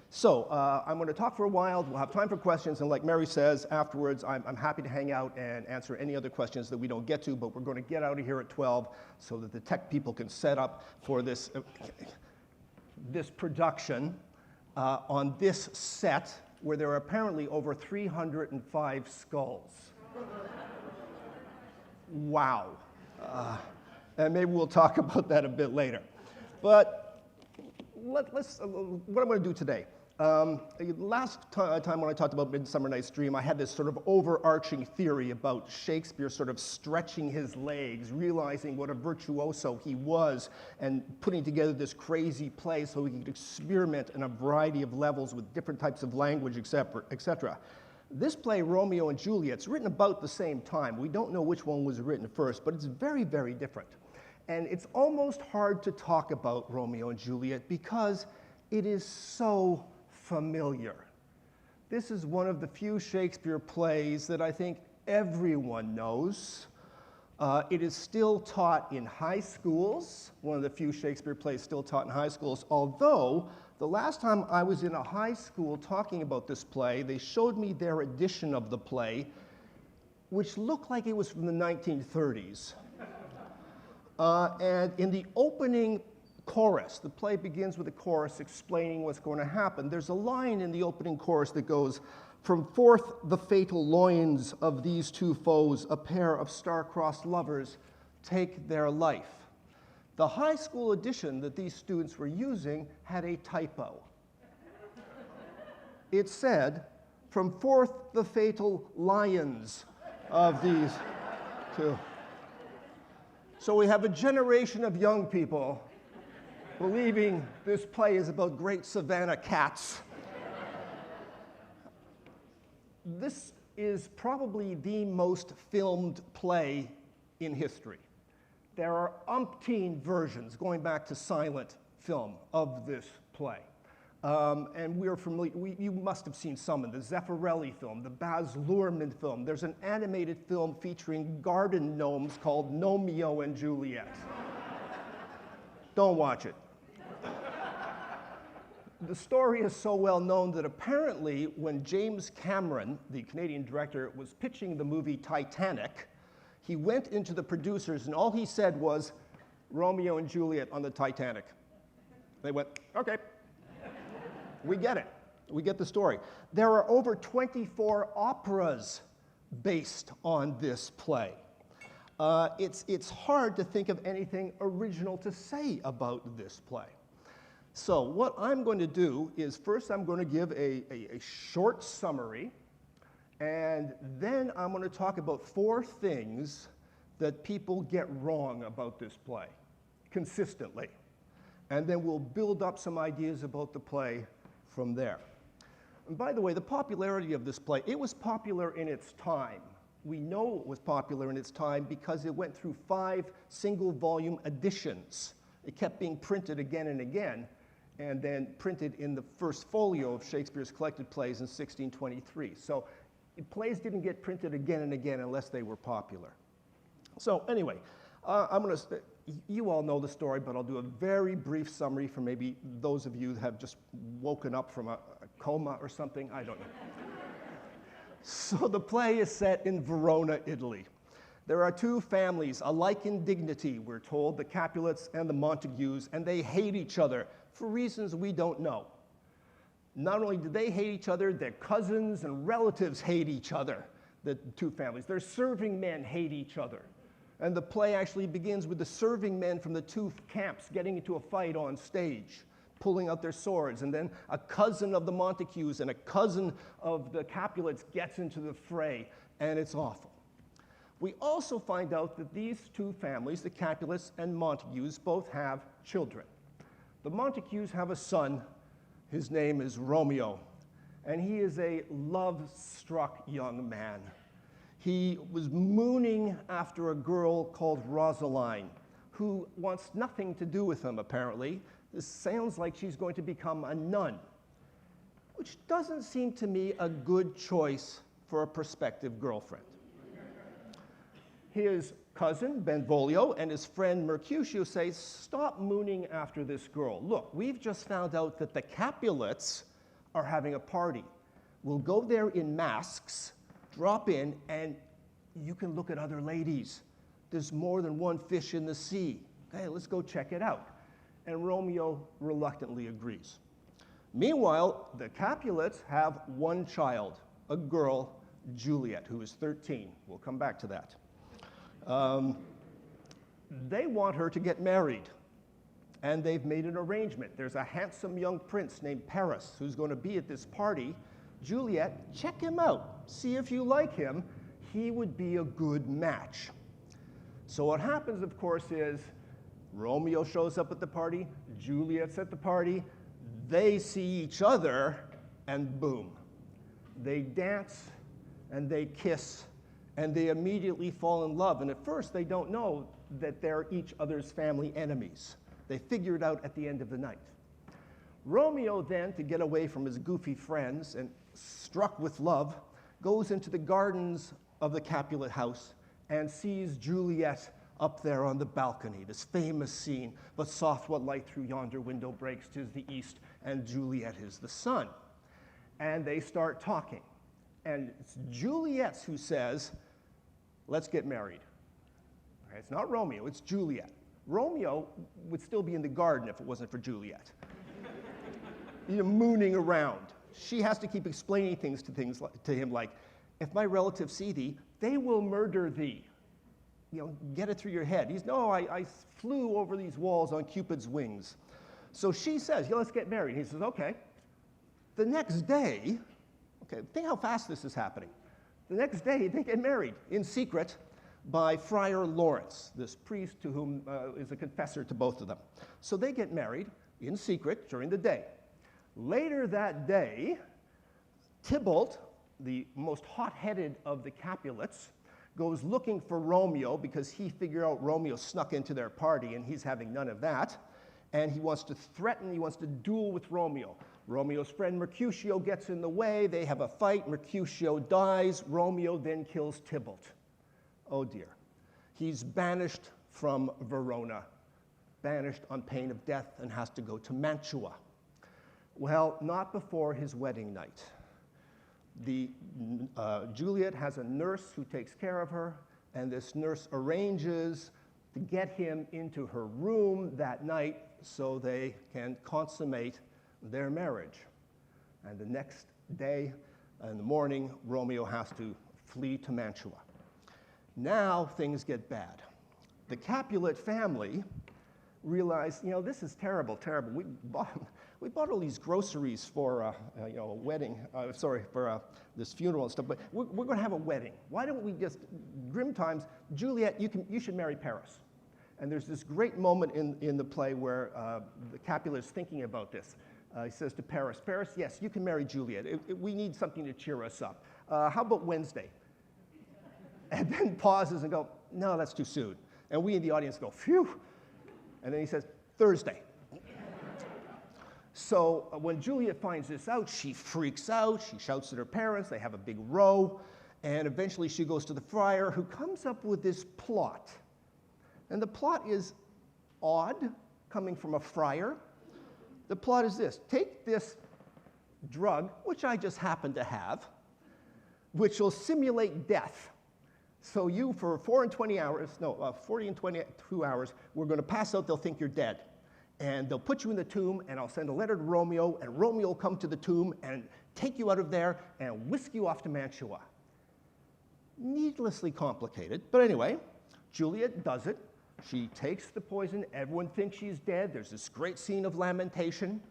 So I'm going to talk for a while. We'll have time for questions, and like Mary says, afterwards, I'm happy to hang out and answer any other questions that we don't get to, but we're going to get out of here at 12 so that the tech people can set up for this, this production on this set where there are apparently over 305 skulls. Wow. And maybe we'll talk about that a bit later. But what I'm going to do today. Last time when I talked about Midsummer Night's Dream, I had this sort of overarching theory about Shakespeare sort of stretching his legs, realizing what a virtuoso he was, and putting together this crazy play so he could experiment in a variety of levels with different types of language, etc. This play, Romeo and Juliet, is written about the same time. We don't know which one was written first, but it's very, very different. And it's almost hard to talk about Romeo and Juliet because it is so familiar. This is one of the few Shakespeare plays that I think everyone knows. It is still taught in high schools, one of the few Shakespeare plays still taught in high schools, although the last time I was in a high school talking about this play, they showed me their edition of the play, which looked like it was from the 1930s. And in the opening chorus, the play begins with a chorus explaining what's going to happen. There's a line in the opening chorus that goes, "From forth the fatal loins of these two foes, a pair of star-crossed lovers take their life." The high school edition that these students were using had a typo. It said, "From forth the fatal lions of these two." So we have a generation of young people believing this play is about great savanna cats. This is probably the most filmed play in history. There are umpteen versions going back to silent film of this play. And we're familiar, you must have seen some in the Zeffirelli film, the Baz Luhrmann film. There's an animated film featuring garden gnomes called Romeo and Juliet. Don't watch it. The story is so well known that apparently when James Cameron, the Canadian director, was pitching the movie Titanic, he went into the producers and all he said was, "Romeo and Juliet on the Titanic." They went, "Okay, we get it. We get the story." There are over 24 operas based on this play. It's hard to think of anything original to say about this play. So what I'm going to do is first I'm going to give a short summary, and then I'm going to talk about 4 things that people get wrong about this play consistently. And then we'll build up some ideas about the play from there. And by the way, the popularity of this play, it was popular in its time. We know it was popular in its time because it went through 5 single-volume editions. It kept being printed again and again, and then printed in the first folio of Shakespeare's collected plays in 1623. So plays didn't get printed again and again unless they were popular. So anyway, you all know the story, but I'll do a very brief summary for maybe those of you that have just woken up from a coma or something. I don't know. So the play is set in Verona, Italy. There are 2 families, alike in dignity, we're told, the Capulets and the Montagues, and they hate each other for reasons we don't know. Not only do they hate each other, their cousins and relatives hate each other, the 2 families. Their serving men hate each other. And the play actually begins with the serving men from the 2 camps getting into a fight on stage, pulling out their swords, and then a cousin of the Montagues and a cousin of the Capulets gets into the fray, and it's awful. We also find out that these 2 families, the Capulets and Montagues, both have children. The Montagues have a son. His name is Romeo, and he is a love-struck young man. He was mooning after a girl called Rosaline, who wants nothing to do with him, apparently. This sounds like she's going to become a nun, which doesn't seem to me a good choice for a prospective girlfriend. His cousin, Benvolio, and his friend Mercutio say, "Stop mooning after this girl. Look, we've just found out that the Capulets are having a party. We'll go there in masks, drop in, and you can look at other ladies. There's more than one fish in the sea. Okay, let's go check it out. And Romeo reluctantly agrees. Meanwhile, the Capulets have one child, a girl, Juliet, who is 13. We'll come back to that. They want her to get married, and they've made an arrangement. There's a handsome young prince named Paris who's going to be at this party. Juliet, check him out. See if you like him. He would be a good match. So what happens, of course, is Romeo shows up at the party, Juliet's at the party, they see each other, and boom. They dance, and they kiss, and they immediately fall in love. And at first, they don't know that they're each other's family enemies. They figure it out at the end of the night. Romeo then, to get away from his goofy friends and struck with love, goes into the gardens of the Capulet house and sees Juliet up there on the balcony, this famous scene, but soft what light through yonder window breaks, 'tis the east, and Juliet is the sun. And they start talking. And it's Juliet who says, let's get married. Okay, it's not Romeo, it's Juliet. Romeo would still be in the garden if it wasn't for Juliet. Mooning around. She has to keep explaining things to him like, if my relatives see thee, they will murder thee. Get it through your head. No, I flew over these walls on Cupid's wings. So she says, let's get married. He says, okay. The next day, okay, think how fast this is happening. The next day, they get married in secret by Friar Lawrence, this priest to whom is a confessor to both of them. So they get married in secret during the day. Later that day, Tybalt, the most hot-headed of the Capulets, goes looking for Romeo because he figured out Romeo snuck into their party and he's having none of that. And he wants to threaten, he wants to duel with Romeo. Romeo's friend Mercutio gets in the way, they have a fight, Mercutio dies, Romeo then kills Tybalt. Oh dear. He's banished from Verona, banished on pain of death, and has to go to Mantua. Well, not before his wedding night. Juliet has a nurse who takes care of her, and this nurse arranges to get him into her room that night so they can consummate their marriage. And the next day, in the morning, Romeo has to flee to Mantua. Now things get bad. The Capulet family realize, this is terrible, terrible. We bought all these groceries for a wedding, for this funeral and stuff, but we're going to have a wedding. Why don't we just, grim times, Juliet, you should marry Paris. And there's this great moment in the play where the Capulet is thinking about this. He says to Paris, Paris, yes, you can marry Juliet. We need something to cheer us up. How about Wednesday? And then pauses and go, no, that's too soon. And we in the audience go, phew. And then he says, Thursday. So when Juliet finds this out, she freaks out, she shouts at her parents, they have a big row, and eventually she goes to the friar who comes up with this plot. And the plot is odd, coming from a friar. The plot is this: take this drug, which I just happen to have, which will simulate death. So you, for 40 and 22 hours, we're going to pass out, they'll think you're dead. And they'll put you in the tomb, and I'll send a letter to Romeo, and Romeo will come to the tomb and take you out of there and whisk you off to Mantua. Needlessly complicated, but anyway, Juliet does it. She takes the poison, everyone thinks she's dead, there's this great scene of lamentation,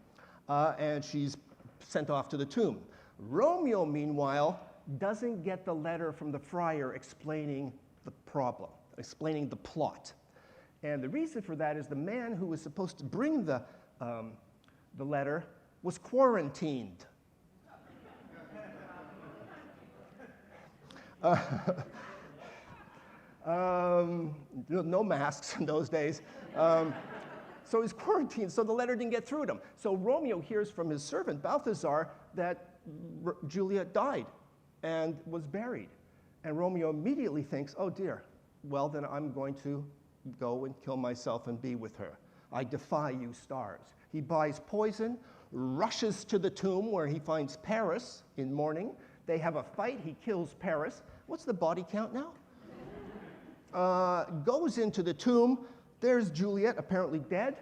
and she's sent off to the tomb. Romeo, meanwhile, doesn't get the letter from the friar explaining the problem, explaining the plot. And the reason for that is the man who was supposed to bring the letter was quarantined. No masks in those days. So he's quarantined, so the letter didn't get through to him. So Romeo hears from his servant, Balthazar, that Juliet died and was buried. And Romeo immediately thinks, oh dear, well then I'm going to go and kill myself and be with her. I defy you stars. He buys poison, rushes to the tomb where he finds Paris in mourning. They have a fight. He kills Paris. What's the body count now? Goes into the tomb. There's Juliet, apparently dead.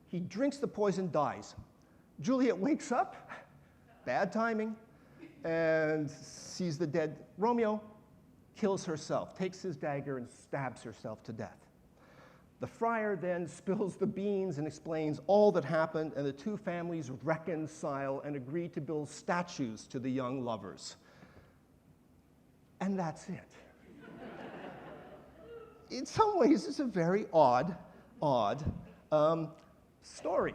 He drinks the poison, dies. Juliet wakes up, bad timing, and sees the dead Romeo, kills herself, takes his dagger and stabs herself to death. The friar then spills the beans and explains all that happened, and the two families reconcile and agree to build statues to the young lovers. And that's it. In some ways, it's a very odd story.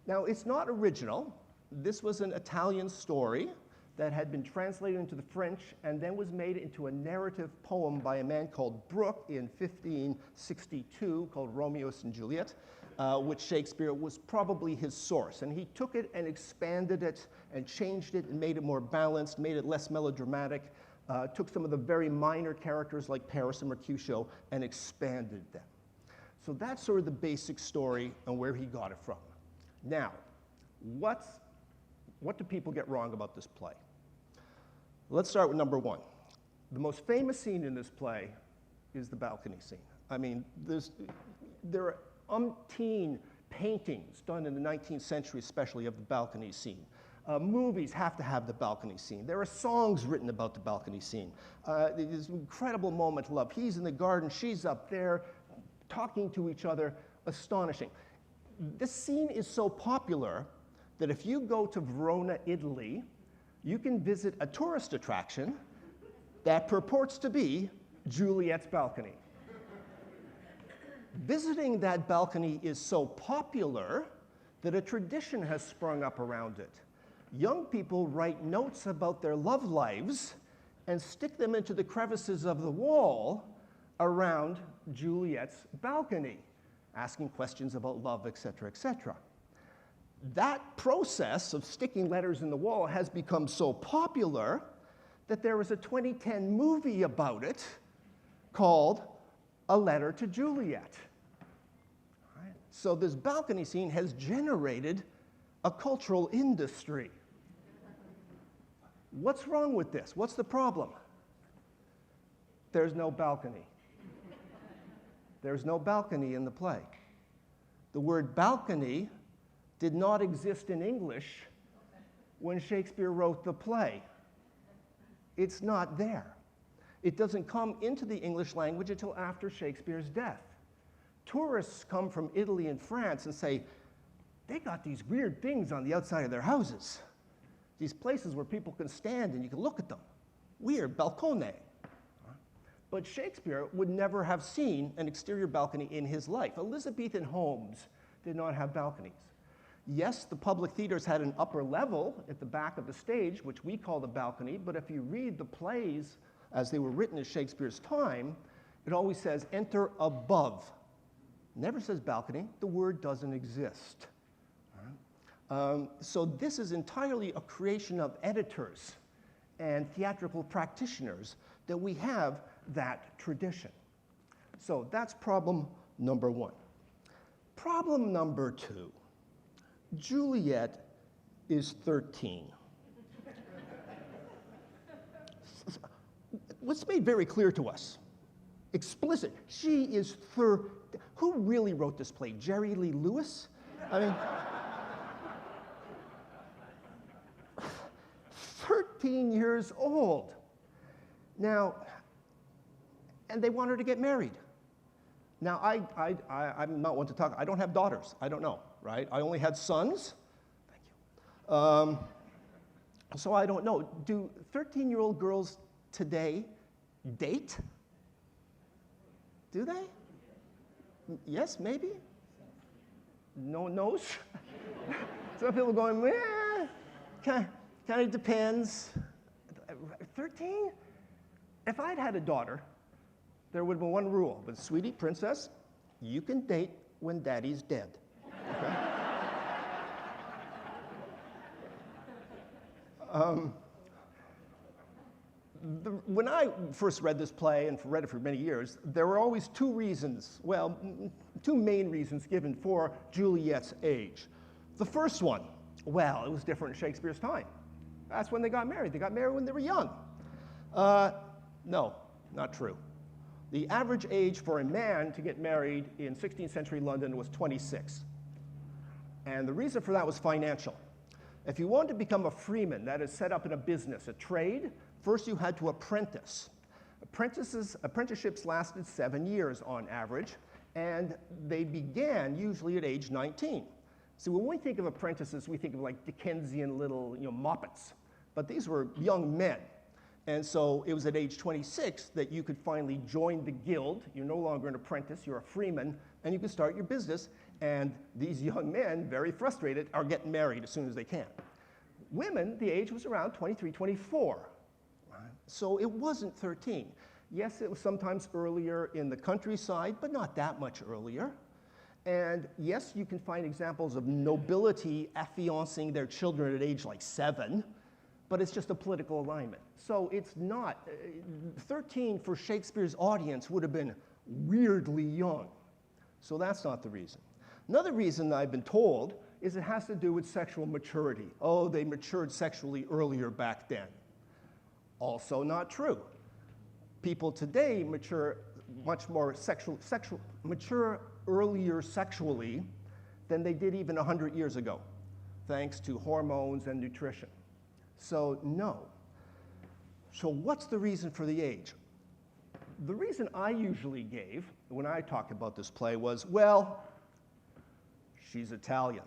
Now, it's not original. This was an Italian story that had been translated into the French and then was made into a narrative poem by a man called Brooke in 1562 called Romeo and Juliet, which Shakespeare was probably his source. And he took it and expanded it and changed it and made it more balanced, made it less melodramatic, took some of the very minor characters like Paris and Mercutio and expanded them. So that's sort of the basic story and where he got it from. Now, what do people get wrong about this play? Let's start with number one. The most famous scene in this play is the balcony scene. I mean, there are umpteen paintings done in the 19th century, especially, of the balcony scene. Movies have to have the balcony scene. There are songs written about the balcony scene. This incredible moment of love. He's in the garden, she's up there, talking to each other, astonishing. This scene is so popular that if you go to Verona, Italy, you can visit a tourist attraction that purports to be Juliet's balcony. Visiting that balcony is so popular that a tradition has sprung up around it. Young people write notes about their love lives and stick them into the crevices of the wall around Juliet's balcony, asking questions about love, etc., etc. That process of sticking letters in the wall has become so popular that there was a 2010 movie about it called A Letter to Juliet. Right? So this balcony scene has generated a cultural industry. What's wrong with this? What's the problem? There's no balcony. There's no balcony in the play. The word balcony did not exist in English when Shakespeare wrote the play. It's not there. It doesn't come into the English language until after Shakespeare's death. Tourists come from Italy and France and say, they got these weird things on the outside of their houses. These places where people can stand and you can look at them. Weird, balcone. But Shakespeare would never have seen an exterior balcony in his life. Elizabethan homes did not have balconies. Yes, the public theaters had an upper level at the back of the stage, which we call the balcony, but if you read the plays as they were written at Shakespeare's time, it always says, enter above. Never says balcony. The word doesn't exist. So this is entirely a creation of editors and theatrical practitioners that we have that tradition. So that's problem number one. Problem number two, Juliet is 13. What's made very clear to us, explicit, she is who really wrote this play? Jerry Lee Lewis? I mean, 13 years old. Now, and they want her to get married. Now, I'm not one to talk. I don't have daughters. I don't know, right? I only had sons. Thank you. So I don't know. Do 13-year-old girls today date? Do they? Yes, maybe? No one knows? Some people going, kind of depends. 13? If I'd had a daughter, there would have been one rule. But sweetie, princess, you can date when daddy's dead. Okay? When I first read this play, and read it for many years, there were always two reasons, well, two main reasons given for Juliet's age. The first one, Well, it was different in Shakespeare's time. That's when they got married. They got married when they were young. No, not true. The average age for a man to get married in 16th century London was 26. And the reason for that was financial. If you wanted to become a freeman, that is set up in a business, a trade, first you had to apprentice. Apprenticeships lasted 7 years on average, and they began usually at age 19. So when we think of apprentices, we think of like Dickensian little moppets, but these were young men. And so it was at age 26 that you could finally join the guild. You're no longer an apprentice, you're a freeman, and you can start your business. And these young men, very frustrated, are getting married as soon as they can. Women, the age was around 23, 24. So it wasn't 13. Yes, it was sometimes earlier in the countryside, but not that much earlier. And yes, you can find examples of nobility affiancing their children at age like 7, but it's just a political alignment. So it's not, 13 for Shakespeare's audience would have been weirdly young. So that's not the reason. Another reason I've been told is it has to do with sexual maturity. Oh, they matured sexually earlier back then. Also not true. People today mature much more mature earlier sexually than they did even 100 years ago, thanks to hormones and nutrition. So no. So what's the reason for the age? The reason I usually gave when I talked about this play was, well, she's Italian.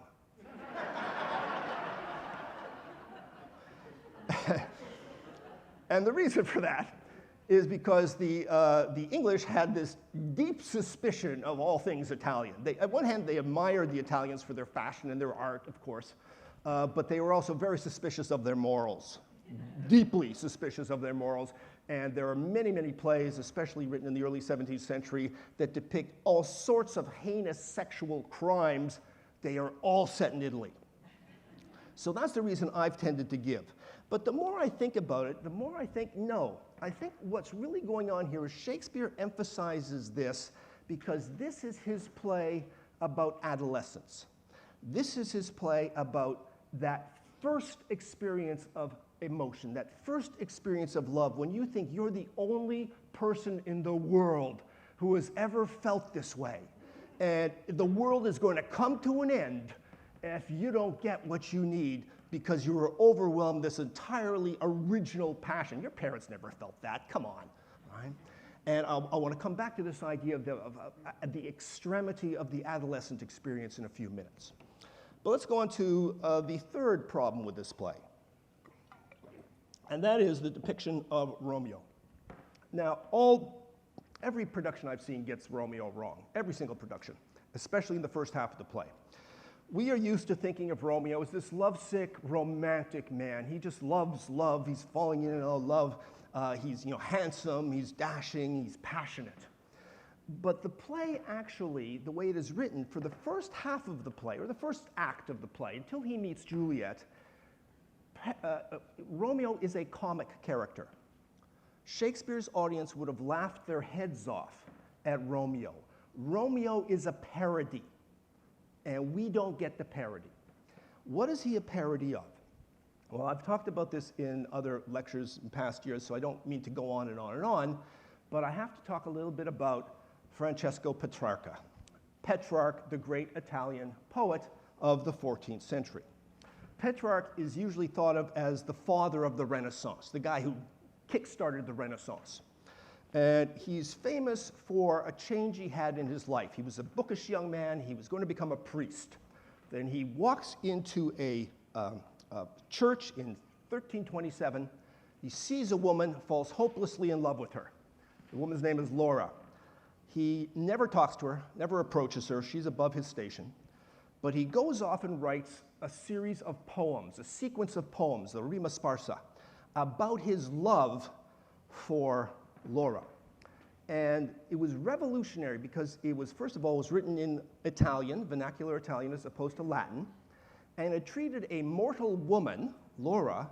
And the reason for that is because the English had this deep suspicion of all things Italian. At one hand, they admired the Italians for their fashion and their art, of course, but they were also very suspicious of their morals, deeply suspicious of their morals. And there are many, many plays, especially written in the early 17th century, that depict all sorts of heinous sexual crimes. They are all set in Italy. So that's the reason I've tended to give. But the more I think about it, the more I think, no. I think what's really going on here is Shakespeare emphasizes this because this is his play about adolescence. This is his play about that first experience of emotion, that first experience of love, when you think you're the only person in the world who has ever felt this way. And the world is going to come to an end if you don't get what you need because you were overwhelmed with this entirely original passion. Your parents never felt that. Come on. Right? And I want to come back to this idea of the extremity of the adolescent experience in a few minutes. But let's go on to the third problem with this play. And that is the depiction of Romeo. Now, every production I've seen gets Romeo wrong, every single production, especially in the first half of the play. We are used to thinking of Romeo as this lovesick, romantic man. He just loves love. He's falling in love. He's handsome. He's dashing. He's passionate. But the play actually, the way it is written, for the first half of the play, or the first act of the play, until he meets Juliet, Romeo is a comic character. Shakespeare's audience would have laughed their heads off at Romeo. Romeo is a parody, and we don't get the parody. What is he a parody of? Well, I've talked about this in other lectures in past years, so I don't mean to go on and on and on, but I have to talk a little bit about Francesco Petrarca. Petrarch, the great Italian poet of the 14th century. Petrarch is usually thought of as the father of the Renaissance, the guy who kick-started the Renaissance. And he's famous for a change he had in his life. He was a bookish young man. He was going to become a priest. Then he walks into a church in 1327. He sees a woman, falls hopelessly in love with her. The woman's name is Laura. He never talks to her, never approaches her. She's above his station. But he goes off and writes a series of poems, a sequence of poems, the Rima Sparsa, about his love for Laura. And it was revolutionary because it was, first of all, it was written in Italian, vernacular Italian, as opposed to Latin, and it treated a mortal woman, Laura,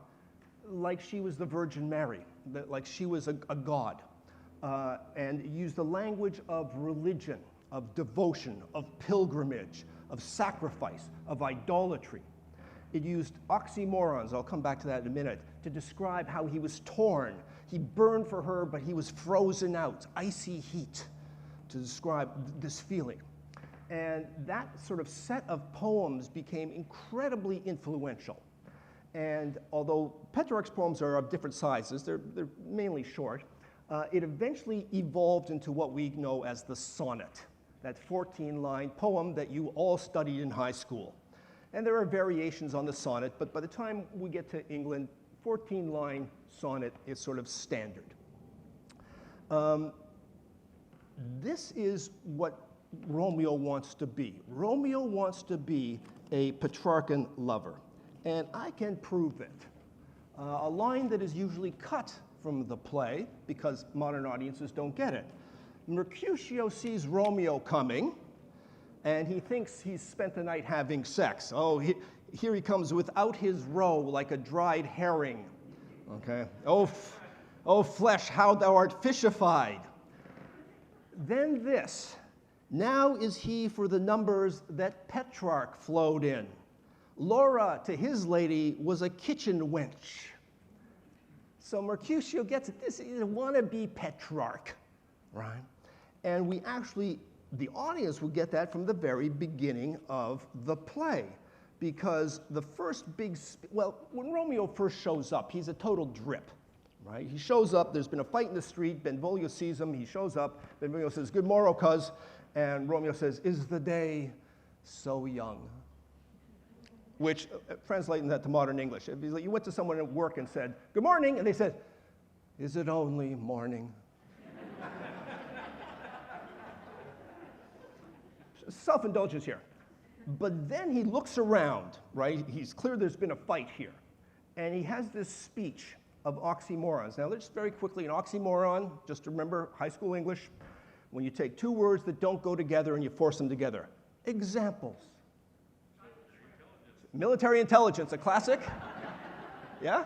like she was the Virgin Mary, like she was a god, and used the language of religion, of devotion, of pilgrimage, of sacrifice, of idolatry. It used oxymorons, I'll come back to that in a minute, to describe how he was torn. He burned for her, but he was frozen out, icy heat, to describe this feeling. And that sort of set of poems became incredibly influential. And although Petrarch's poems are of different sizes, they're mainly short, it eventually evolved into what we know as the sonnet, that 14-line poem that you all studied in high school. And there are variations on the sonnet, but by the time we get to England, 14-line sonnet is sort of standard. This is what Romeo wants to be. Romeo wants to be a Petrarchan lover, and I can prove it. A line that is usually cut from the play, because modern audiences don't get it. Mercutio sees Romeo coming, and he thinks he's spent the night having sex. Oh, here he comes without his roe, like a dried herring. Okay. Oh, flesh, how thou art fishified. Then this, now is he for the numbers that Petrarch flowed in. Laura to his lady was a kitchen wench. So Mercutio gets it. This is a wannabe Petrarch, right? And we actually, the audience will get that from the very beginning of the play, because the first big, well, when Romeo first shows up, he's a total drip, right? He shows up, there's been a fight in the street, Benvolio sees him, he shows up, Benvolio says, good morrow, cuz, and Romeo says, is the day so young? Which, translating that to modern English, it'd be like you went to someone at work and said, good morning, and they said, is it only morning? Self-indulgence here. But then he looks around, right? He's clear there's been a fight here. And he has this speech of oxymorons. Now, let's very quickly, an oxymoron, just remember high school English, when you take two words that don't go together and you force them together. Examples. Military intelligence, a classic. Yeah?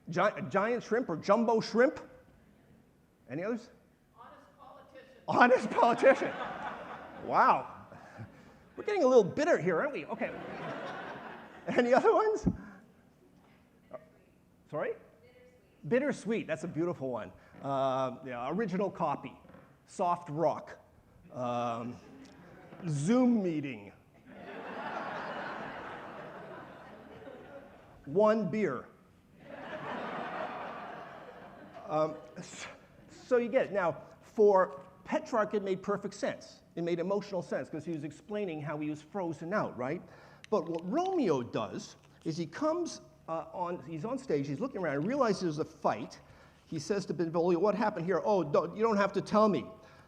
Giant shrimp or jumbo shrimp. Any others? Honest politician. Honest politician. Wow. We're getting a little bitter here, aren't we? Okay. Any other ones? Sorry? Bittersweet. That's a beautiful one. Yeah, original copy. Soft rock. Zoom meeting. One beer. So you get it. Now, for Petrarch, it made perfect sense. It made emotional sense because he was explaining how he was frozen out, right? But what Romeo does is he comes he's on stage, he's looking around, realizes there's a fight. He says to Benvolio, what happened here? Oh, you don't have to tell me.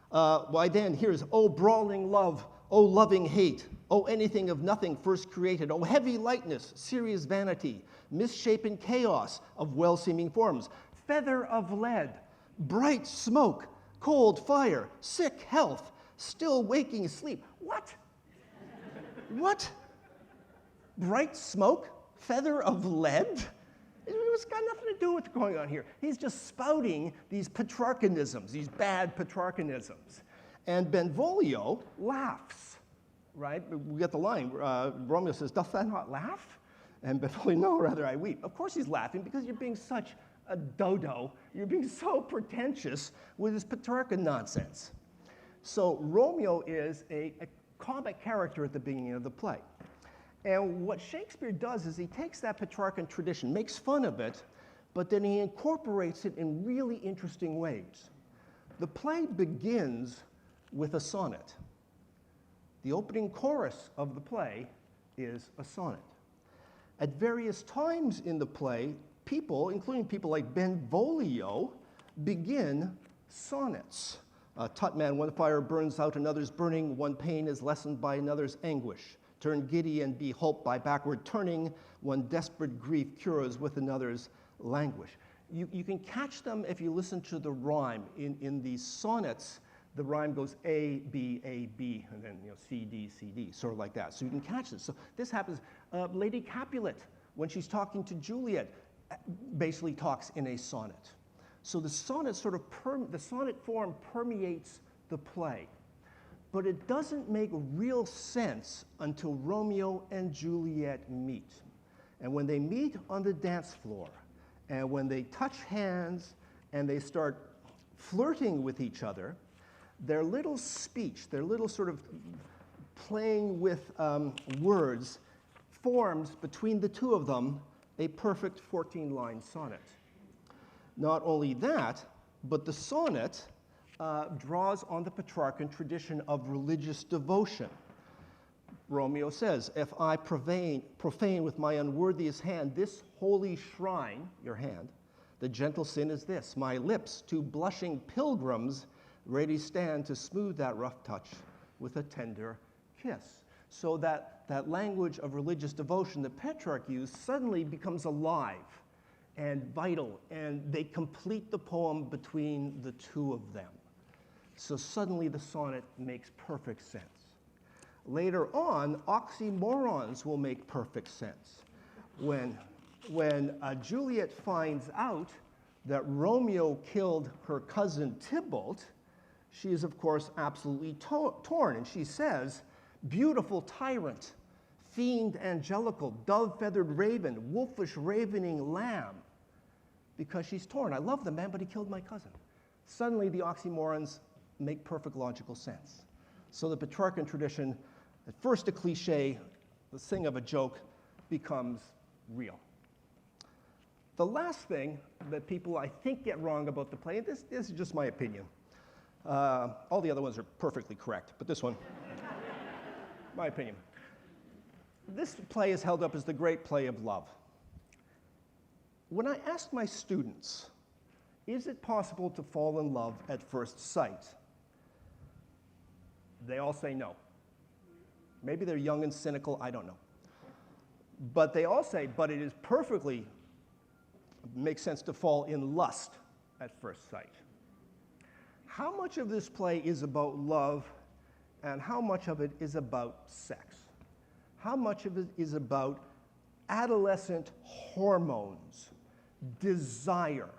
Why then, here's, oh, brawling love, oh, loving hate, oh, anything of nothing first created, oh, heavy lightness, serious vanity, misshapen chaos of well-seeming forms, feather of lead, bright smoke, cold fire, sick health, still waking sleep. What? What? Bright smoke? Feather of lead? It's got nothing to do with what's going on here. He's just spouting these Petrarchanisms, these bad Petrarchanisms. And Benvolio laughs, right? We get the line. Romeo says, doth thou not laugh? And Benvolio, no, rather I weep. Of course he's laughing because you're being such a dodo. You're being so pretentious with this Petrarchan nonsense. So Romeo is a comic character at the beginning of the play. And what Shakespeare does is he takes that Petrarchan tradition, makes fun of it, but then he incorporates it in really interesting ways. The play begins with a sonnet. The opening chorus of the play is a sonnet. At various times in the play, people, including people like Benvolio, begin sonnets. Tut man, one fire burns out another's burning, one pain is lessened by another's anguish. Turn giddy and be holp by backward turning, one desperate grief cures with another's languish. You can catch them if you listen to the rhyme. In these sonnets, the rhyme goes A, B, and then C, D, C, D, sort of like that. So you can catch this. So this happens. Lady Capulet, when she's talking to Juliet, basically talks in a sonnet. So the sonnet the sonnet form permeates the play. but it doesn't make real sense until Romeo and Juliet meet. And when they meet on the dance floor, and when they touch hands and they start flirting with each other, their little speech, their little sort of playing with words, forms between the two of them a perfect 14-line sonnet. Not only that, but the sonnet draws on the Petrarchan tradition of religious devotion. Romeo says, if I profane with my unworthiest hand this holy shrine, your hand, the gentle sin is this, my lips to blushing pilgrims ready stand to smooth that rough touch with a tender kiss. So that language of religious devotion that Petrarch used suddenly becomes alive and vital, and they complete the poem between the two of them. So suddenly the sonnet makes perfect sense. Later on, oxymorons will make perfect sense. When Juliet finds out that Romeo killed her cousin Tybalt, she is, of course, absolutely torn, and she says, beautiful tyrant, fiend angelical, dove-feathered raven, wolfish ravening lamb, because she's torn. I love the man, but he killed my cousin. Suddenly, the oxymorons make perfect logical sense. So the Petrarchan tradition, at first a cliche, the thing of a joke, becomes real. The last thing that people, I think, get wrong about the play, and this is just my opinion. All the other ones are perfectly correct, but this one, my opinion. This play is held up as the great play of love. When I ask my students, is it possible to fall in love at first sight? They all say no. Maybe they're young and cynical, I don't know. But they all say, but it is perfectly makes sense to fall in lust at first sight. How much of this play is about love, and how much of it is about sex? How much of it is about adolescent hormones, desire?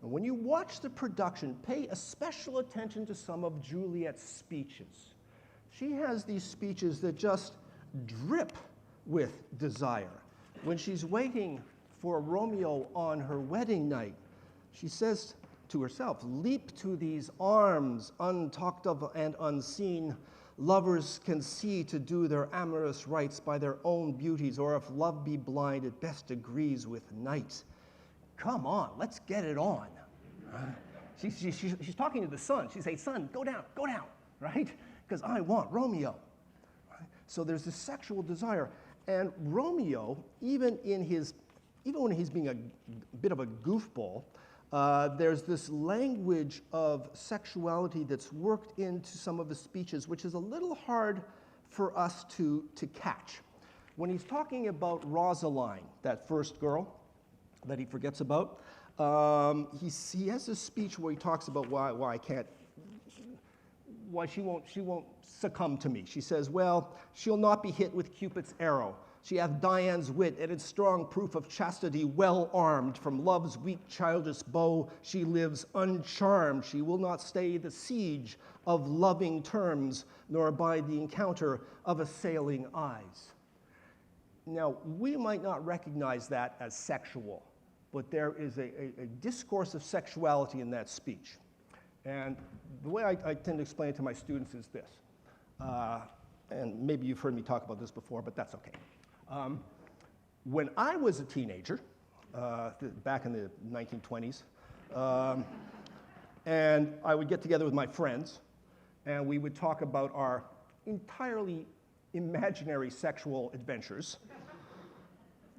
And when you watch the production, pay a special attention to some of Juliet's speeches. She has these speeches that just drip with desire. When she's waiting for Romeo on her wedding night, she says to herself, leap to these arms, untalked of and unseen. Lovers can see to do their amorous rites by their own beauties, or if love be blind, it best agrees with night. Come on, let's get it on. She's talking to the sun. She says, son, go down, right? Because I want Romeo. Right? So there's this sexual desire. And Romeo, even when he's being a bit of a goofball, there's this language of sexuality that's worked into some of the speeches, which is a little hard for us to catch. When he's talking about Rosaline, that first girl that he forgets about, he has this speech where he talks about why she won't succumb to me. She says, well, she'll not be hit with Cupid's arrow. She hath Dian's wit, and its strong proof of chastity well armed. From love's weak childish bow she lives uncharmed. She will not stay the siege of loving terms, nor abide the encounter of assailing eyes. Now, we might not recognize that as sexual, but there is a discourse of sexuality in that speech. And the way I tend to explain it to my students is this, and maybe you've heard me talk about this before, but that's okay. When I was a teenager, back in the 1920s, and I would get together with my friends, and we would talk about our entirely imaginary sexual adventures.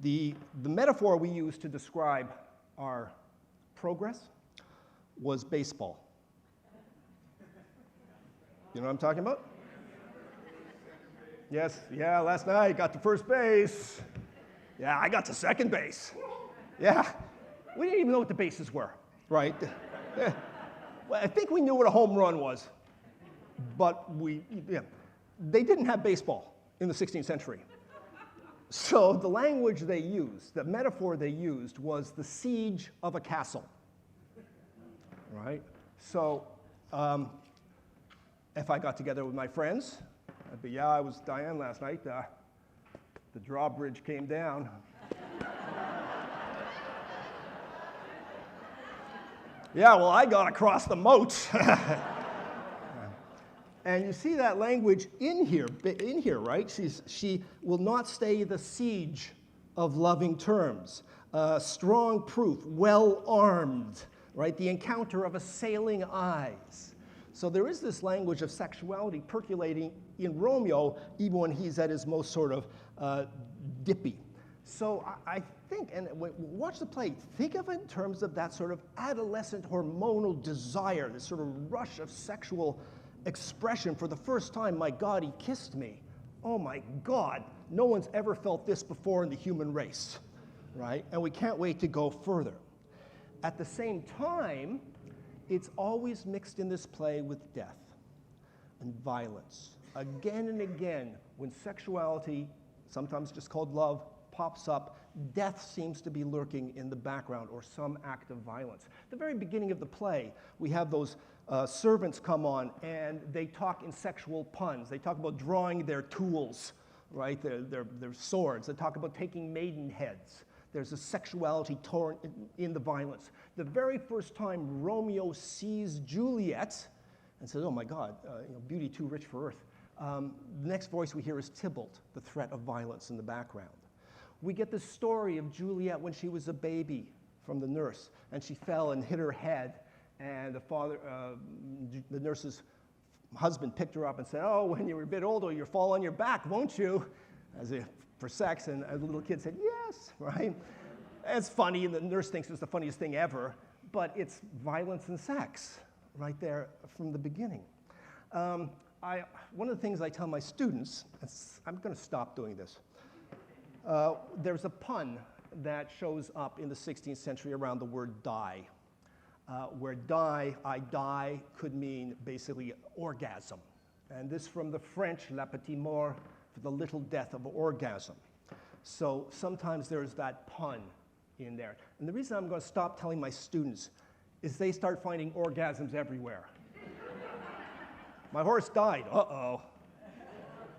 The metaphor we used to describe our progress was baseball. You know what I'm talking about? Yes, yeah, last night I got to first base. Yeah, I got to second base. Yeah, we didn't even know what the bases were, right? Yeah. Well, I think we knew what a home run was, but they didn't have baseball in the 16th century. So the language they used, the metaphor they used was the siege of a castle, right? So If I got together with my friends, I'd be, yeah, I was Diane last night. The drawbridge came down. Yeah, well, I got across the moat. And you see that language in here, right? She will not stay the siege of loving terms. Strong proof, well armed, right? The encounter of assailing eyes. So there is this language of sexuality percolating in Romeo, even when he's at his most sort of dippy. So I think, and watch the play, think of it in terms of that sort of adolescent hormonal desire, this sort of rush of sexual expression. For the first time, my God, he kissed me. Oh my God, no one's ever felt this before in the human race, right? And we can't wait to go further. At the same time, it's always mixed in this play with death and violence. Again and again, when sexuality, sometimes just called love, pops up, death seems to be lurking in the background, or some act of violence. At the very beginning of the play, we have those servants come on, and they talk in sexual puns. They talk about drawing their tools, right, their swords. They talk about taking maiden heads. There's a sexuality torn in the violence. The very first time Romeo sees Juliet and says, oh my God, beauty too rich for earth, the next voice we hear is Tybalt, the threat of violence in the background. We get the story of Juliet when she was a baby from the nurse, and she fell and hit her head, and the nurse's husband picked her up and said, oh, when you're a bit older, you'll fall on your back, won't you? As if for sex, and the little kid said, yes, right? It's funny, and the nurse thinks it's the funniest thing ever, but it's violence and sex right there from the beginning. One of the things I tell my students, I'm going to stop doing this. There's a pun that shows up in the 16th century around the word die, where I die could mean basically orgasm. And this from the French, la petite mort, for the little death of orgasm. So sometimes there's that pun in there. And the reason I'm going to stop telling my students is they start finding orgasms everywhere. My horse died. Uh-oh.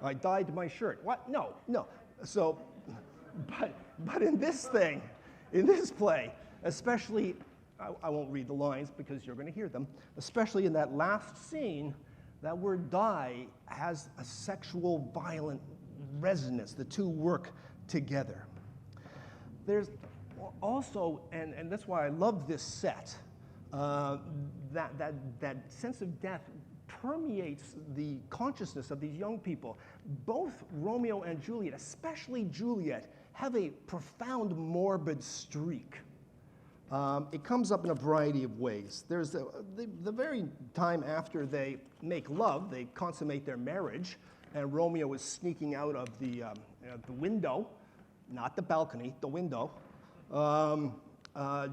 I dyed my shirt. What? No. So, but in this play, especially, I won't read the lines because you're going to hear them, especially in that last scene, that word die has a sexual, violent resonance. The two work together. There's also, and that's why I love this set, that sense of death permeates the consciousness of these young people. Both Romeo and Juliet, especially Juliet, have a profound morbid streak. It comes up in a variety of ways. There's the very time after they make love, they consummate their marriage, and Romeo is sneaking out of the window, not the balcony, the window.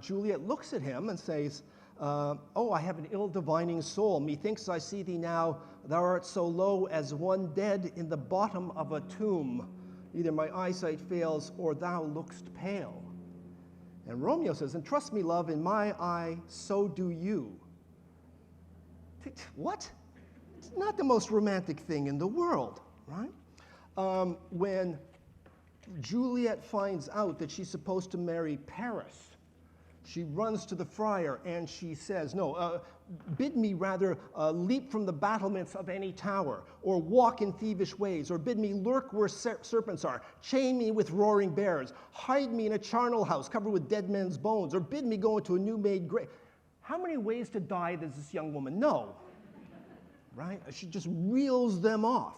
Juliet looks at him and says, oh, I have an ill-divining soul. Methinks I see thee now. Thou art so low as one dead in the bottom of a tomb. Either my eyesight fails or thou lookst pale. And Romeo says, and trust me, love, in my eye, so do you. What? It's not the most romantic thing in the world, right? When Juliet finds out that she's supposed to marry Paris, she runs to the friar and she says, no, bid me rather leap from the battlements of any tower, or walk in thievish ways, or bid me lurk where serpents are, chain me with roaring bears, hide me in a charnel house covered with dead men's bones, or bid me go into a new-made grave. How many ways to die does this young woman know? Right? She just reels them off.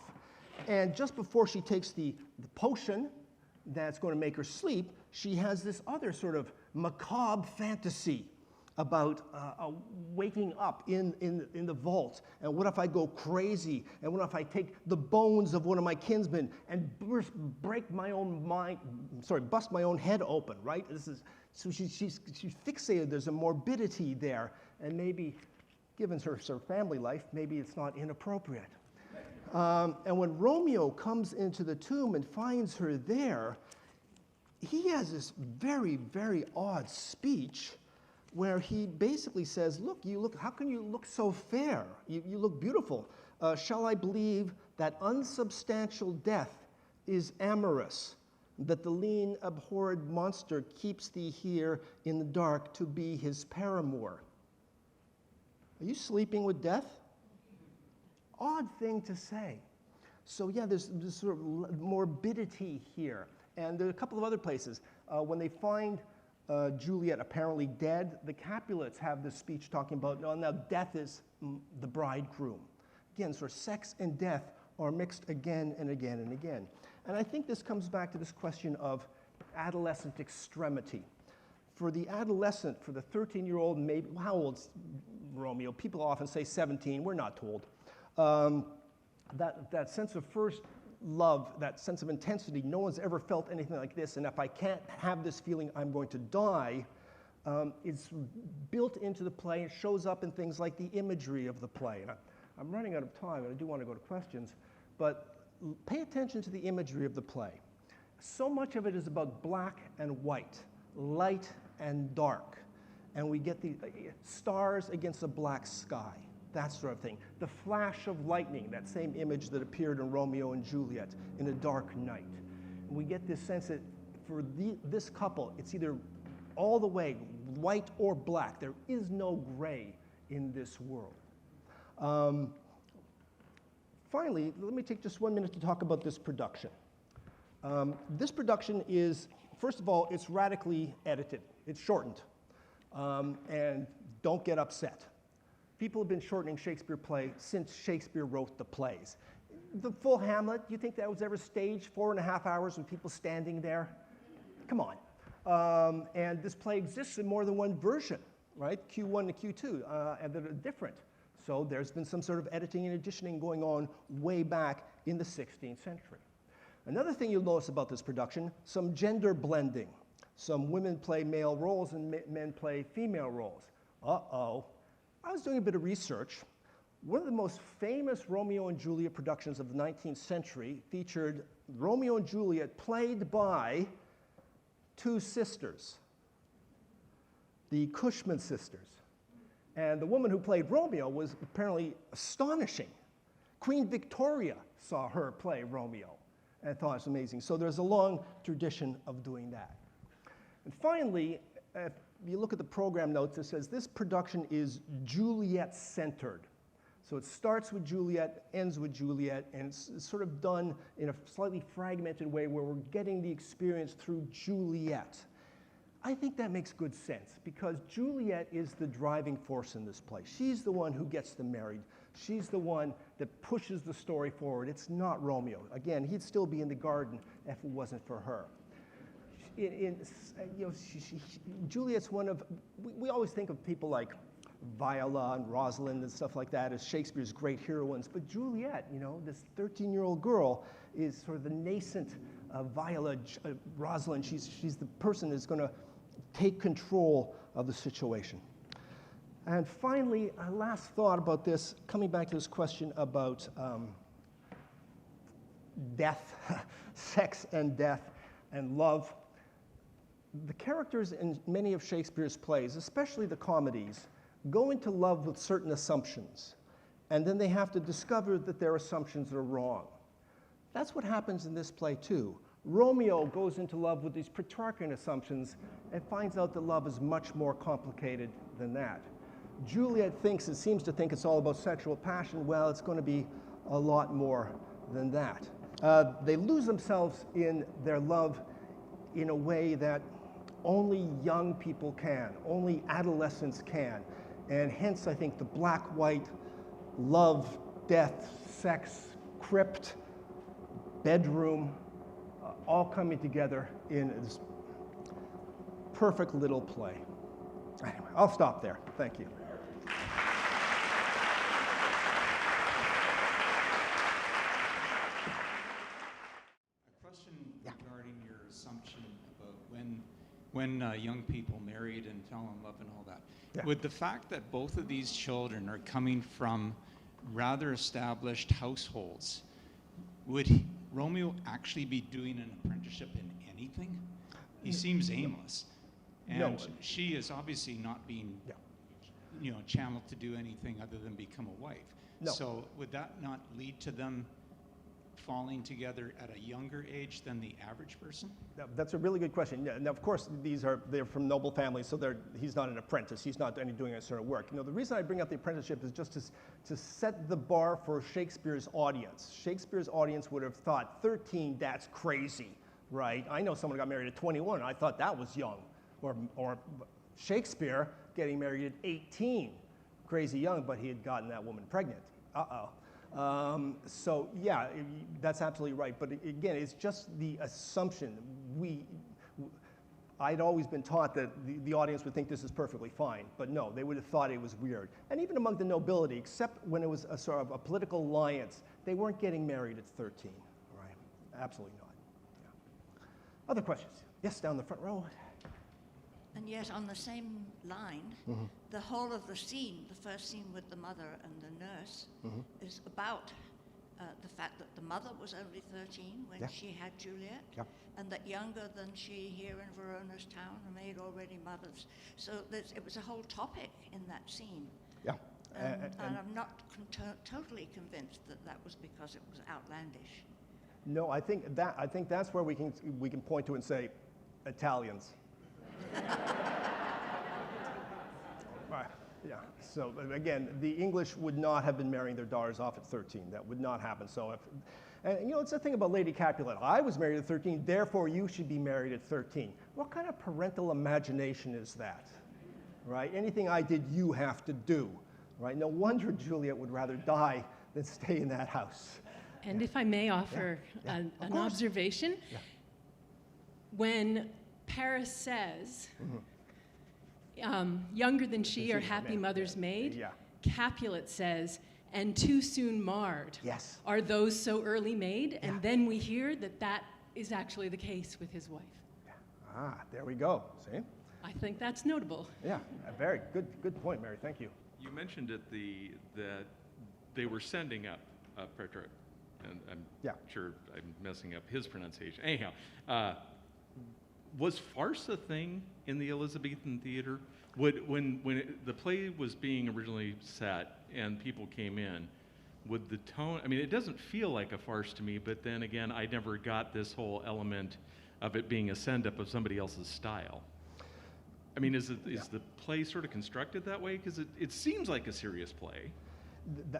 And just before she takes the potion that's going to make her sleep, she has this other sort of macabre fantasy about waking up in the vault. And what if I go crazy? And what if I take the bones of one of my kinsmen and bust my own head open, right? So she's fixated. There's a morbidity there. And maybe, given her family life, maybe it's not inappropriate. And when Romeo comes into the tomb and finds her there, he has this very, very odd speech where he basically says, look, how can you look so fair? You look beautiful. Shall I believe that unsubstantial death is amorous, that the lean, abhorred monster keeps thee here in the dark to be his paramour? Are you sleeping with death? Odd thing to say. So yeah, there's sort of morbidity here. And there are a couple of other places. When they find Juliet apparently dead, the Capulets have this speech talking about, no, now death is the bridegroom. Again, sort of sex and death are mixed again and again and again. And I think this comes back to this question of adolescent extremity. For the adolescent, for the 13-year-old, maybe, how old's Romeo? People often say 17, we're not told. That sense of first love, that sense of intensity, no one's ever felt anything like this, and if I can't have this feeling, I'm going to die, is built into the play and shows up in things like the imagery of the play. And I'm running out of time, and I do want to go to questions, but pay attention to the imagery of the play. So much of it is about black and white, light and dark, and we get the stars against a black sky. That sort of thing. The flash of lightning, that same image that appeared in Romeo and Juliet in a dark night. And we get this sense that for this couple, it's either all the way white or black. There is no gray in this world. Finally, let me take just 1 minute to talk about this production. This production is, first of all, it's radically edited. It's shortened. And don't get upset. People have been shortening Shakespeare play since Shakespeare wrote the plays. The full Hamlet, you think that was ever staged 4.5 hours with people standing there? Come on. And this play exists in more than one version, right? Q1 to Q2, and that are different. So there's been some sort of editing and additioning going on way back in the 16th century. Another thing you'll notice about this production, some gender blending. Some women play male roles and men play female roles. Uh-oh. I was doing a bit of research. One of the most famous Romeo and Juliet productions of the 19th century featured Romeo and Juliet played by two sisters, the Cushman sisters. And the woman who played Romeo was apparently astonishing. Queen Victoria saw her play Romeo and thought it was amazing. So there's a long tradition of doing that. And finally, if you look at the program notes, it says this production is Juliet-centered. So it starts with Juliet, ends with Juliet, and it's sort of done in a slightly fragmented way where we're getting the experience through Juliet. I think that makes good sense because Juliet is the driving force in this play. She's the one who gets them married. She's the one that pushes the story forward. It's not Romeo. Again, he'd still be in the garden if it wasn't for her. Juliet's one of, we always think of people like Viola and Rosalind and stuff like that as Shakespeare's great heroines, but Juliet, this 13-year-old girl is sort of the nascent Viola, Rosalind. She's the person who's going to take control of the situation. And finally, a last thought about this, coming back to this question about death, sex and death and love. The characters in many of Shakespeare's plays, especially the comedies, go into love with certain assumptions, and then they have to discover that their assumptions are wrong. That's what happens in this play too. Romeo goes into love with these Petrarchan assumptions and finds out that love is much more complicated than that. Juliet seems to think it's all about sexual passion. Well, it's going to be a lot more than that. They lose themselves in their love in a way that only young people can, only adolescents can. And hence, I think the black-white love, death, sex, crypt, bedroom, all coming together in this perfect little play. Anyway, I'll stop there. Thank you. A question regarding your assumption about when young people married and fell in love and all that. Yeah. Would the fact that both of these children are coming from rather established households, would Romeo actually be doing an apprenticeship in anything? He seems aimless. And No. she is obviously not being channeled to do anything other than become a wife. No. So would that not lead to them falling together at a younger age than the average person? That's a really good question. Yeah, now, of course, they're from noble families, so he's not an apprentice. He's not doing any sort of work. The reason I bring up the apprenticeship is just to set the bar for Shakespeare's audience. Shakespeare's audience would have thought 13, that's crazy, right? I know someone got married at 21. I thought that was young. Or Shakespeare getting married at 18, crazy young, but he had gotten that woman pregnant. Uh-oh. So yeah, that's absolutely right. But again, it's just the assumption. I'd always been taught that the audience would think this is perfectly fine, but no, they would have thought it was weird. And even among the nobility, except when it was a sort of a political alliance, they weren't getting married at 13, right? Absolutely not. Yeah. Other questions? Yes, down the front row. And yet, on the same line, the whole of the scene, the first scene with the mother and the nurse, is about the fact that the mother was only 13 when she had Juliet, and that younger than she here in Verona's town made already mothers. So it was a whole topic in that scene. Yeah. And I'm not totally convinced that that was because it was outlandish. No, I think that's where we can point to and say, Italians. Right. Yeah. So again, the English would not have been marrying their daughters off at 13. That would not happen. So and it's the thing about Lady Capulet. I was married at 13, therefore you should be married at 13. What kind of parental imagination is that? Right? Anything I did, you have to do. Right? No wonder Juliet would rather die than stay in that house. And if I may offer an observation, when Paris says, younger than she or happy mother's maid, Capulet says, and too soon marred. Yes. Are those so early made? And then we hear that is actually the case with his wife. Yeah. Ah, there we go. See? I think that's notable. Yeah, a very good point, Mary. Thank you. You mentioned that they were sending up Petrarch, and I'm sure I'm messing up his pronunciation. Anyhow, was farce a thing in the Elizabethan theater? When the play was being originally set and people came in, would the tone, I mean, it doesn't feel like a farce to me, but then again, I never got this whole element of it being a send-up of somebody else's style. I mean, is the play sort of constructed that way? Because it seems like a serious play.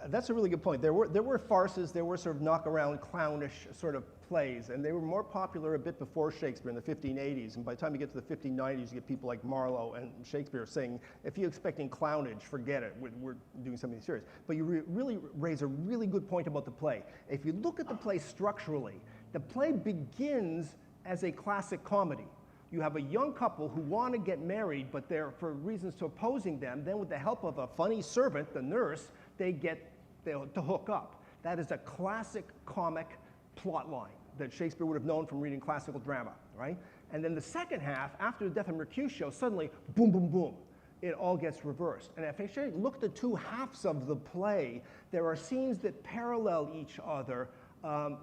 That's a really good point. There were farces, there were sort of knock-around, clownish sort of plays, and they were more popular a bit before Shakespeare in the 1580s. And by the time you get to the 1590s, you get people like Marlowe and Shakespeare saying, if you're expecting clownage, forget it. We're doing something serious. But you really raise a really good point about the play. If you look at the play structurally, the play begins as a classic comedy. You have a young couple who want to get married, but they're, for reasons to opposing them, then with the help of a funny servant, the nurse, they get to hook up. That is a classic comic plot line that Shakespeare would have known from reading classical drama, right? And then the second half, after the death of Mercutio, suddenly, boom, boom, boom, it all gets reversed. And if you look at the two halves of the play, there are scenes that parallel each other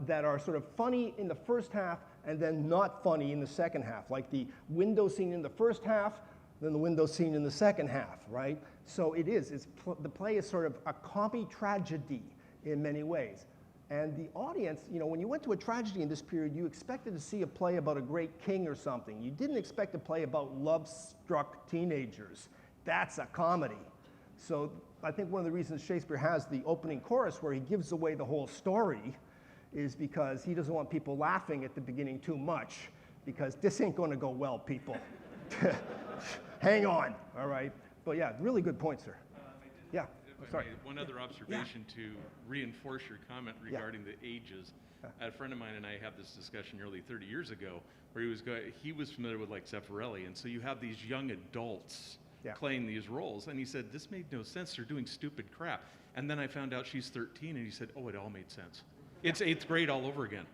that are sort of funny in the first half and then not funny in the second half, like the window scene in the first half, then the window scene in the second half, right? So the play is sort of a comedy tragedy in many ways. And the audience, when you went to a tragedy in this period, you expected to see a play about a great king or something. You didn't expect a play about love-struck teenagers. That's a comedy. So I think one of the reasons Shakespeare has the opening chorus where he gives away the whole story is because he doesn't want people laughing at the beginning too much, because this ain't going to go well, people. Hang on, all right? But yeah, really good point, sir. Yeah, sorry. One other observation to reinforce your comment regarding the ages. A friend of mine and I had this discussion nearly 30 years ago, where he was familiar with like Zeffirelli, and so you have these young adults playing these roles, and he said, this made no sense, they're doing stupid crap. And then I found out she's 13, and he said, oh, it all made sense. It's 8th grade all over again.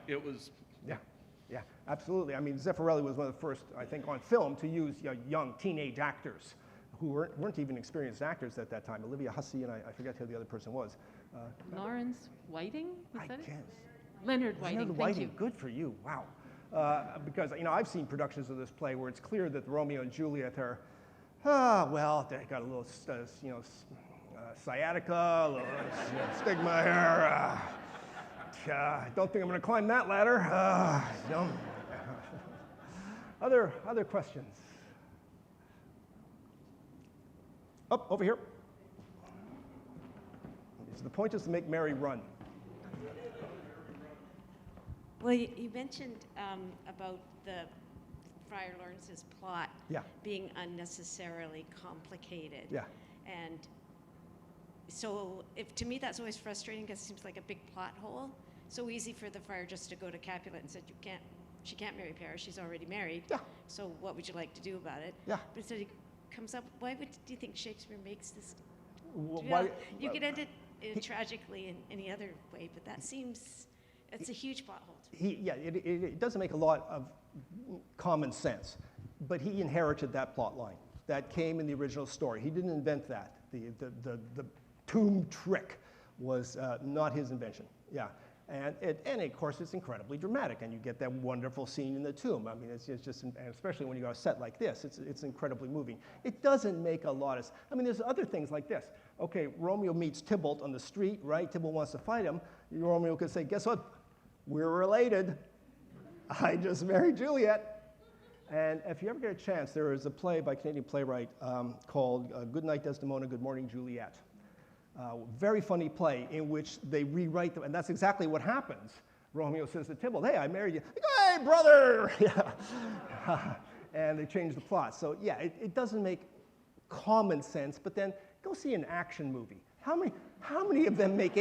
It was... Yeah, absolutely. I mean, Zeffirelli was one of the first, I think, on film to use young teenage actors who weren't even experienced actors at that time. Olivia Hussey and I forget who the other person was. Lawrence Whiting? Was that I guess. Leonard Whiting, Leonard Whiting, good for you, wow. Because, I've seen productions of this play where it's clear that Romeo and Juliet are, well, they got a little, sciatica, a little stigma here. I don't think I'm going to climb that ladder. No. Other questions? Up over here. So the point is to make Mary run. Well, you mentioned about the Friar Lawrence's plot being unnecessarily complicated. Yeah. And so to me, that's always frustrating because it seems like a big plot hole. So easy for the friar just to go to Capulet and said, she can't marry Paris, she's already married. Yeah. So what would you like to do about it? Yeah. But instead he comes up, do you think Shakespeare makes this? You could end it tragically in any other way, but that seems, it's a huge plot hole. It doesn't make a lot of common sense, but he inherited that plot line. That came in the original story. He didn't invent that. The tomb trick was not his invention. Yeah. And of course, it's incredibly dramatic, and you get that wonderful scene in the tomb. I mean, it's just, and especially when you got a set like this, it's incredibly moving. It doesn't make a lot of, I mean, there's other things like this. Okay, Romeo meets Tybalt on the street, right? Tybalt wants to fight him. Romeo could say, guess what? We're related. I just married Juliet. And if you ever get a chance, there is a play by a Canadian playwright called Good Night, Desdemona, Good Morning, Juliet. Very funny play in which they rewrite them, and that's exactly what happens. Romeo says to Tybalt, hey, I married you. They go, hey, brother! Yeah. And they change the plot. So yeah, it doesn't make common sense, but then go see an action movie. How many of them make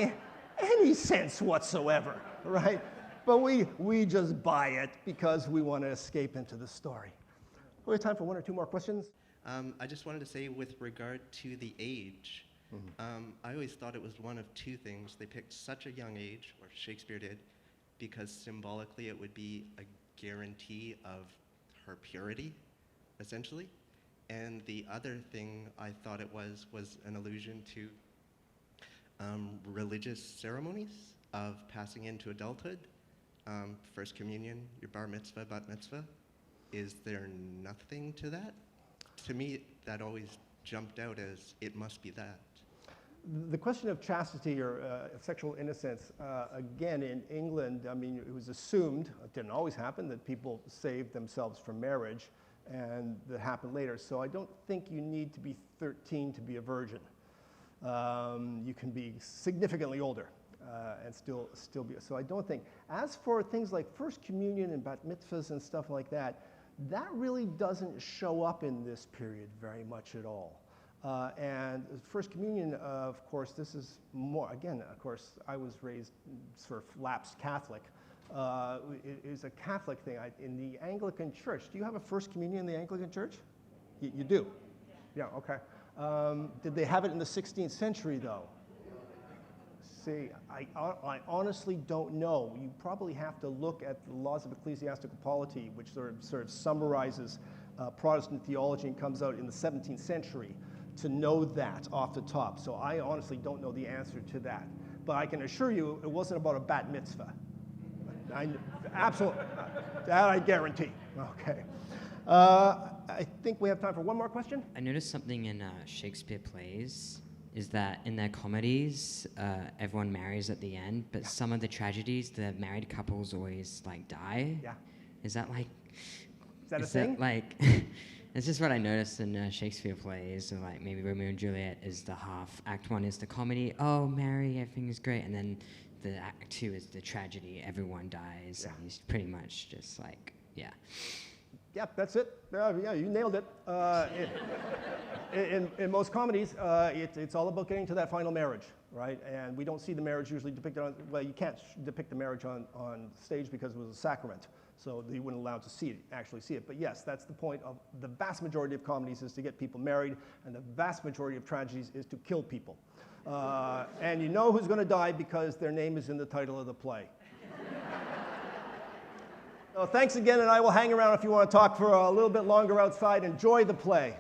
any sense whatsoever, right? But we just buy it because we want to escape into the story. We have time for one or two more questions. I just wanted to say with regard to the age, I always thought it was one of two things. They picked such a young age, or Shakespeare did, because symbolically it would be a guarantee of her purity, essentially. And the other thing I thought it was an allusion to religious ceremonies of passing into adulthood. First communion, your bar mitzvah, bat mitzvah. Is there nothing to that? To me, that always jumped out as it must be that. The question of chastity or sexual innocence, again, in England, I mean, it was assumed, it didn't always happen, that people saved themselves from marriage, and that happened later. So I don't think you need to be 13 to be a virgin. You can be significantly older and still be. So I don't think. As for things like First Communion and bat mitzvahs and stuff like that, that really doesn't show up in this period very much at all. And First Communion, of course, this is more, again, of course, I was raised sort of lapsed Catholic. It is a Catholic thing. In the Anglican Church, do you have a First Communion in the Anglican Church? You do? Yeah, okay. Did they have it in the 16th century, though? See, I honestly don't know. You probably have to look at the Laws of Ecclesiastical Polity, which sort of summarizes Protestant theology and comes out in the 17th century, to know that off the top. So I honestly don't know the answer to that. But I can assure you it wasn't about a bat mitzvah. Absolutely. That I guarantee. Okay. I think we have time for one more question. I noticed something in Shakespeare plays is that in their comedies, everyone marries at the end, but some of the tragedies, the married couples always like die. Yeah. Is that like? Is that a thing? Like, it's just what I noticed in Shakespeare plays. So like maybe Romeo and Juliet is the half. Act 1 is the comedy. Oh, Mary, everything is great, and then the Act 2 is the tragedy. Everyone dies, and he's pretty much just like, yeah. Yep, that's it. Yeah, you nailed it. In most comedies, it's all about getting to that final marriage, right? And we don't see the marriage usually depicted on, well, you can't depict the marriage on stage because it was a sacrament, so you weren't allowed to actually see it. But yes, that's the point of the vast majority of comedies is to get people married, and the vast majority of tragedies is to kill people. And you know who's going to die because their name is in the title of the play. So thanks again, and I will hang around if you want to talk for a little bit longer outside. Enjoy the play.